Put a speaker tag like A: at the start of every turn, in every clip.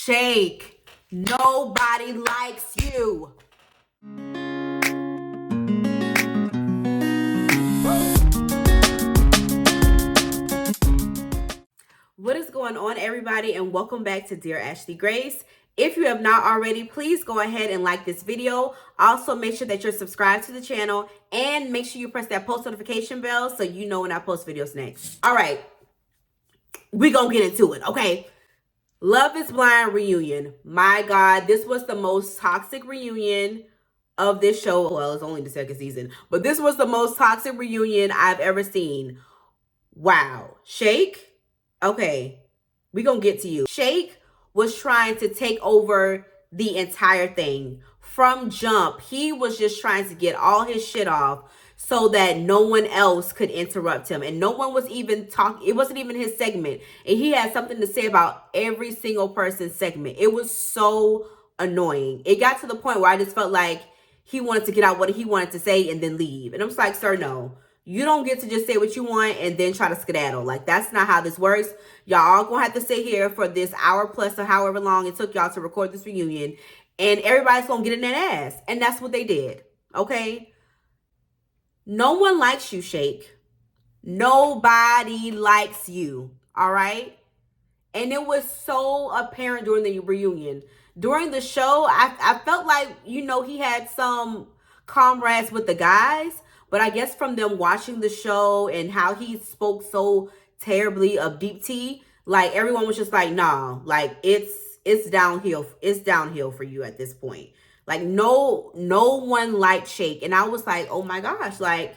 A: Shake, nobody likes you. What is going on, everybody, and welcome back to Dear Ashley Grace. If you have not already, please go ahead and like this video. Also, make sure that you're subscribed to the channel and make sure you press that post notification bell so you know when I post videos next. All right, we're gonna get into it, okay? Love is Blind reunion. My God, this was the most toxic reunion of this show. Well, it's only the second season, but this was the most toxic reunion I've ever seen. Wow. Shake? Okay, we're gonna get to you. Shake was trying to take over the entire thing. From jump, he was just trying to get all his shit off so that no one else could interrupt him. And no one was even talking. It wasn't even his segment. And he had something to say about every single person's segment. It was so annoying. It got to the point where I just felt like he wanted to get out what he wanted to say and then leave. And I'm just like, sir, no. You don't get to just say what you want and then try to skedaddle. Like, that's not how this works. Y'all all gonna have to sit here for this hour plus or however long it took y'all to record this reunion. And everybody's gonna get in that ass. And that's what they did. Okay? No one likes you, Shake. Nobody likes you. All right? And it was so apparent during the reunion. During the show, I felt like, you know, he had some comrades with the guys. But I guess from them watching the show and how he spoke so terribly of Deep T, like everyone was just like, nah, like it's downhill. It's downhill for you at this point. Like no one liked Shake. And I was like, oh my gosh, like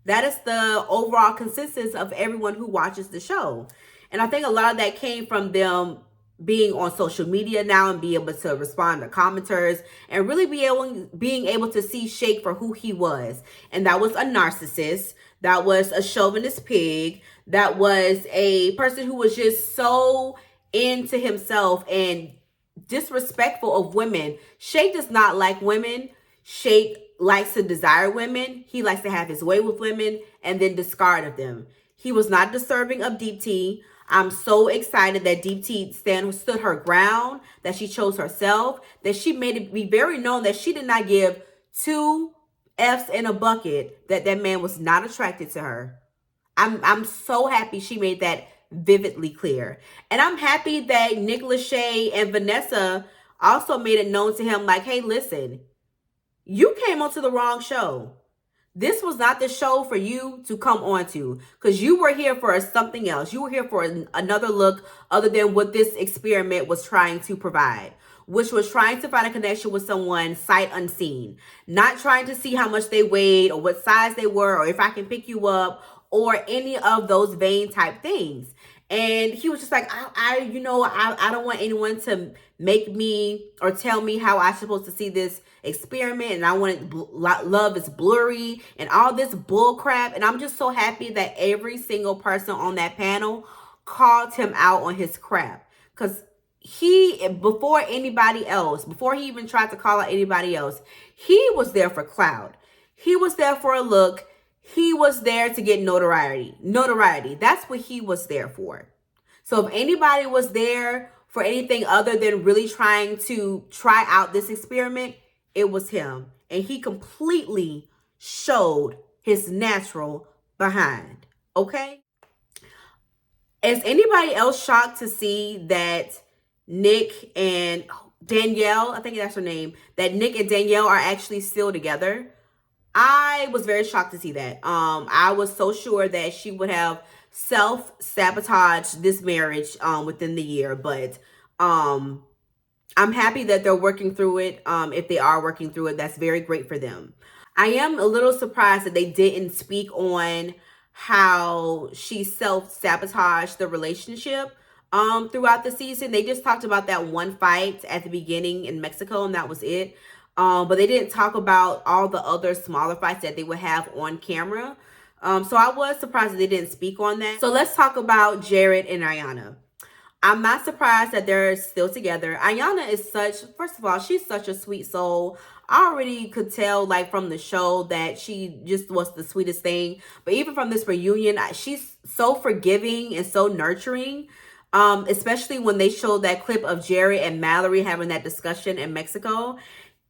A: that is the overall consensus of everyone who watches the show. And I think a lot of that came from them being on social media now and be able to respond to commenters and really being able to see Shake for who he was. And that was a narcissist. That was a chauvinist pig. That was a person who was just so into himself and disrespectful of women. Shake does not like women. Shake likes to desire women. He likes to have his way with women and then discard of them. He was not deserving of Deep T. I'm so excited that Deep T stood her ground, that she chose herself, that she made it be very known that she did not give two F's in a bucket, that that man was not attracted to her. I'm so happy she made that vividly clear. And I'm happy that Nick Lachey and Vanessa also made it known to him like, hey, listen, you came onto the wrong show. This was not the show for you to come on to because you were here for something else. You were here for another look other than what this experiment was trying to provide, which was trying to find a connection with someone sight unseen, not trying to see how much they weighed or what size they were or if I can pick you up or any of those vain type things. And he was just like, I don't want anyone to make me or tell me how I'm supposed to see this experiment. And I want it, love is blurry and all this bull crap. And I'm just so happy that every single person on that panel called him out on his crap. Because before anybody else, before he even tried to call out anybody else, he was there for clout. He was there for a look. He was there to get notoriety. That's what he was there for. So if anybody was there for anything other than really trying to try out this experiment, it was him. And he completely showed his natural behind. Okay? Is anybody else shocked to see that Nick and Danielle, I think that's her name, that Nick and Danielle are actually still together? I was very shocked to see that. I was so sure that she would have self-sabotaged this marriage within the year. But I'm happy that they're working through it. If they are working through it, that's very great for them. I am a little surprised that they didn't speak on how she self-sabotaged the relationship throughout the season. They just talked about that one fight at the beginning in Mexico, and that was it. But they didn't talk about all the other smaller fights that they would have on camera. So I was surprised that they didn't speak on that. So let's talk about Jared and Iyanna. I'm not surprised that they're still together. Iyanna is first of all, she's such a sweet soul. I already could tell, like, from the show that she just was the sweetest thing. But even from this reunion, she's so forgiving and so nurturing. especially when they showed that clip of Jerry and Mallory having that discussion in Mexico.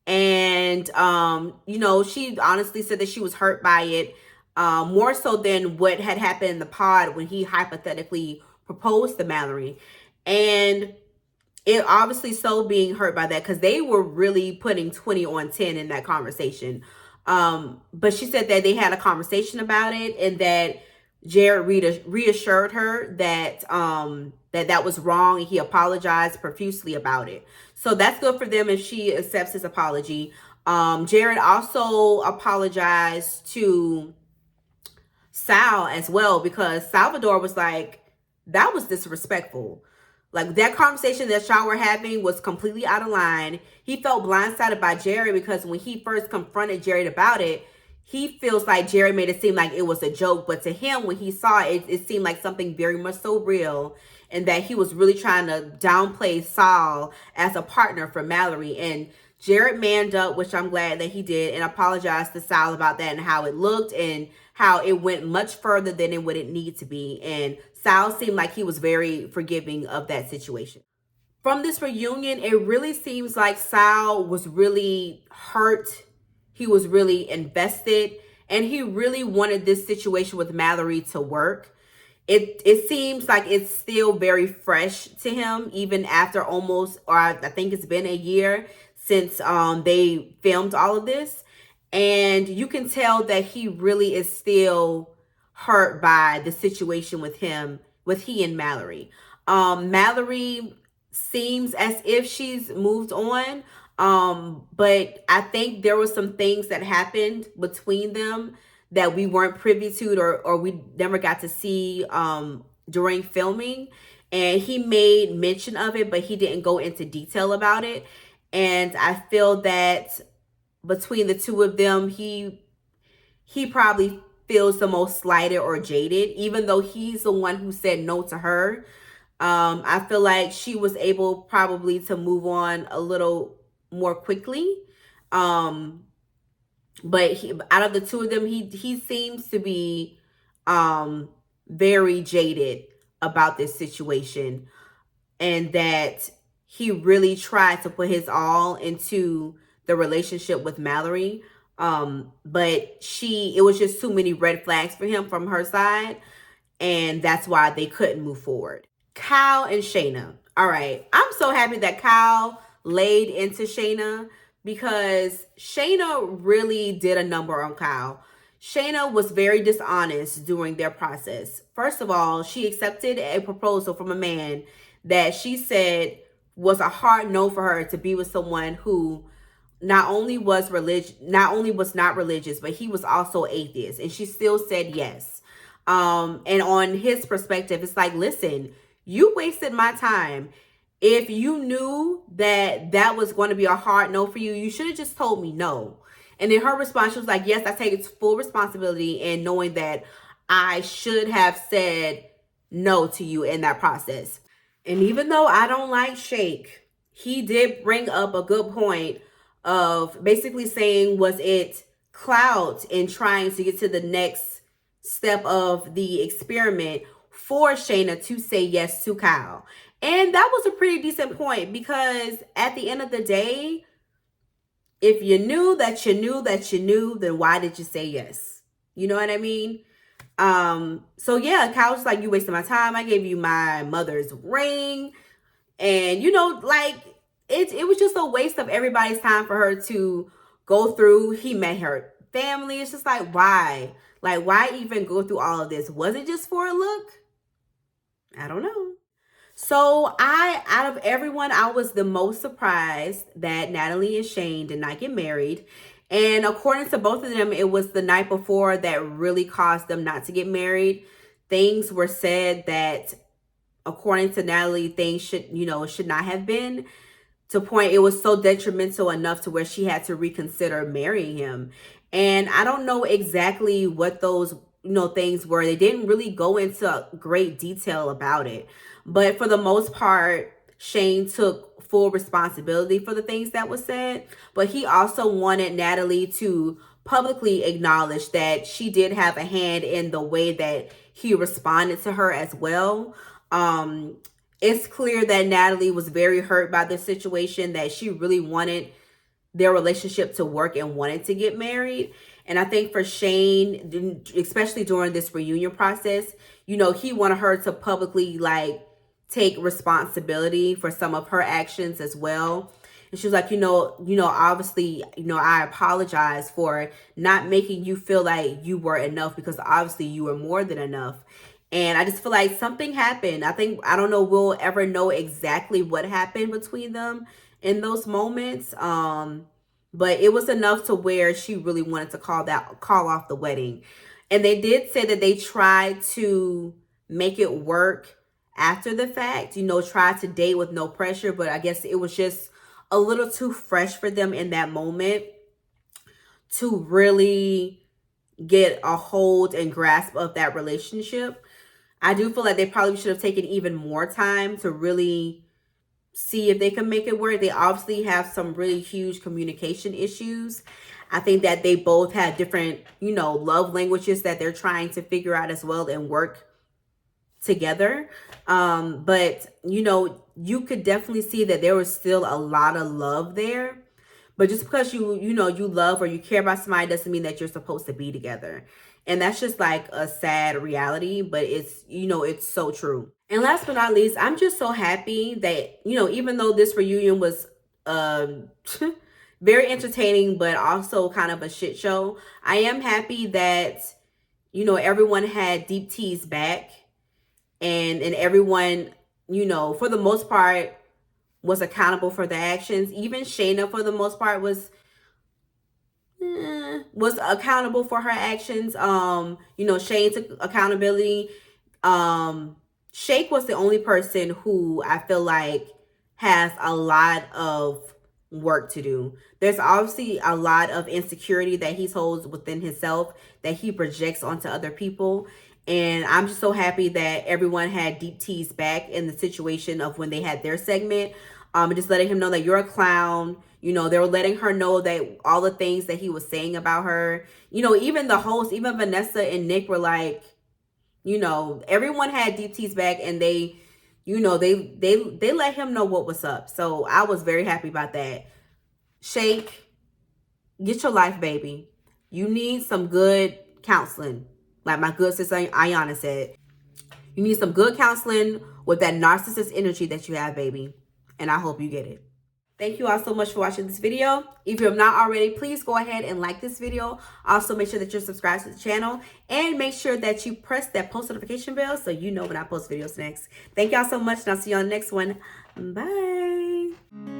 A: And, you know, she honestly said that she was hurt by it, more so than what had happened in the pod when he hypothetically proposed to Mallory. And it obviously so being hurt by that, because they were really putting 20 on 10 in that conversation. But she said that they had a conversation about it, and that Jared reassured her that that was wrong, and he apologized profusely about it. So that's good for them if she accepts his apology. Jared also apologized to Sal as well, because Salvador was like, that was disrespectful. Like, that conversation that y'all were having was completely out of line. He felt blindsided by Jerry, because when he first confronted Jerry about it, he feels like Jerry made it seem like it was a joke. But to him, when he saw it, it seemed like something very much so real, and that he was really trying to downplay Sal as a partner for Mallory. And Jared manned up, which I'm glad that he did, and apologized to Sal about that and how it looked and how it went much further than it would need to be. And Sal seemed like he was very forgiving of that situation. From this reunion, it really seems like Sal was really hurt. He was really invested, and he really wanted this situation with Mallory to work. It seems like it's still very fresh to him, even after almost, or I think it's been a year since they filmed all of this. And you can tell that he really is still hurt by the situation with he and Mallory. Mallory seems as if she's moved on. But I think there were some things that happened between them that we weren't privy to, or we never got to see during filming. And he made mention of it, but he didn't go into detail about it. And I feel that between the two of them, he probably feels the most slighted or jaded, even though he's the one who said no to her. I feel like she was able probably to move on a little more quickly. But out of the two of them, he seems to be very jaded about this situation, and that he really tried to put his all into the relationship with Mallory. But it was just too many red flags for him from her side, and that's why they couldn't move forward. Kyle and Shayna. All right. I'm so happy that Kyle laid into Shayna, because Shayna really did a number on Kyle. Shayna was very dishonest during their process. First of all, she accepted a proposal from a man that she said was a hard no for her to be with someone who not only was not religious, but he was also atheist, and she still said yes. And on his perspective, it's like, listen, you wasted my time. If you knew that that was going to be a hard no for you, you should have just told me no. And then her response, she was like, yes, I take full responsibility in knowing that I should have said no to you in that process. And even though I don't like Shake, he did bring up a good point of basically saying, was it clout in trying to get to the next step of the experiment for Shayna to say yes to Kyle? And that was a pretty decent point, because at the end of the day, if you knew that you knew that you knew, then why did you say yes? You know what I mean? So yeah, Kyle's like, you wasted my time. I gave you my mother's ring. And, you know, like, it was just a waste of everybody's time for her to go through. He met her family. It's just like, why? Like, why even go through all of this? Was it just for a look? I don't know. So out of everyone, I was the most surprised that Natalie and Shane did not get married. And according to both of them, it was the night before that really caused them not to get married. Things were said that, according to Natalie, things should not have been, to point it was so detrimental enough to where she had to reconsider marrying him. And I don't know exactly what those things were. They didn't really go into great detail about it. But for the most part, Shane took full responsibility for the things that was said. But he also wanted Natalie to publicly acknowledge that she did have a hand in the way that he responded to her as well. it's clear that Natalie was very hurt by this situation, that she really wanted their relationship to work and wanted to get married. And I think for Shane, especially during this reunion process, he wanted her to publicly like take responsibility for some of her actions as well. And she was like, obviously, I apologize for not making you feel like you were enough, because obviously you were more than enough. And I just feel like something happened. I don't know, we'll ever know exactly what happened between them in those moments. But it was enough to where she really wanted to call off the wedding. And they did say that they tried to make it work after the fact, tried to date with no pressure, but I guess it was just a little too fresh for them in that moment to really get a hold and grasp of that relationship. I do feel like they probably should have taken even more time to really see if they can make it work. They obviously have some really huge communication issues. I think that they both have different, love languages that they're trying to figure out as well and work together. But, you could definitely see that there was still a lot of love there. But just because you love or you care about somebody doesn't mean that you're supposed to be together. And that's just like a sad reality, but it's, it's so true. And last but not least, I'm just so happy that, even though this reunion was very entertaining, but also kind of a shit show, I am happy that, everyone had Deep T's back, and everyone, for the most part, was accountable for their actions. Even Shayna, for the most part, was accountable for her actions. Shane took accountability. Shake was the only person who I feel like has a lot of work to do. There's obviously a lot of insecurity that he holds within himself that he projects onto other people. And I'm just so happy that everyone had Deep T's back in the situation of when they had their segment. Just letting him know that you're a clown. They were letting her know that all the things that he was saying about her, even the host, even Vanessa and Nick were like, everyone had Deep T's back, and they let him know what was up. So I was very happy about that. Shake, get your life, baby. You need some good counseling. Like my good sister Ayana said, you need some good counseling with that narcissist energy that you have, baby. And I hope you get it. Thank you all so much for watching this video. If you have not already, please go ahead and like this video. Also, make sure that you're subscribed to the channel, and make sure that you press that post notification bell so you know when I post videos next. Thank y'all so much, and I'll see you on the next one. Bye.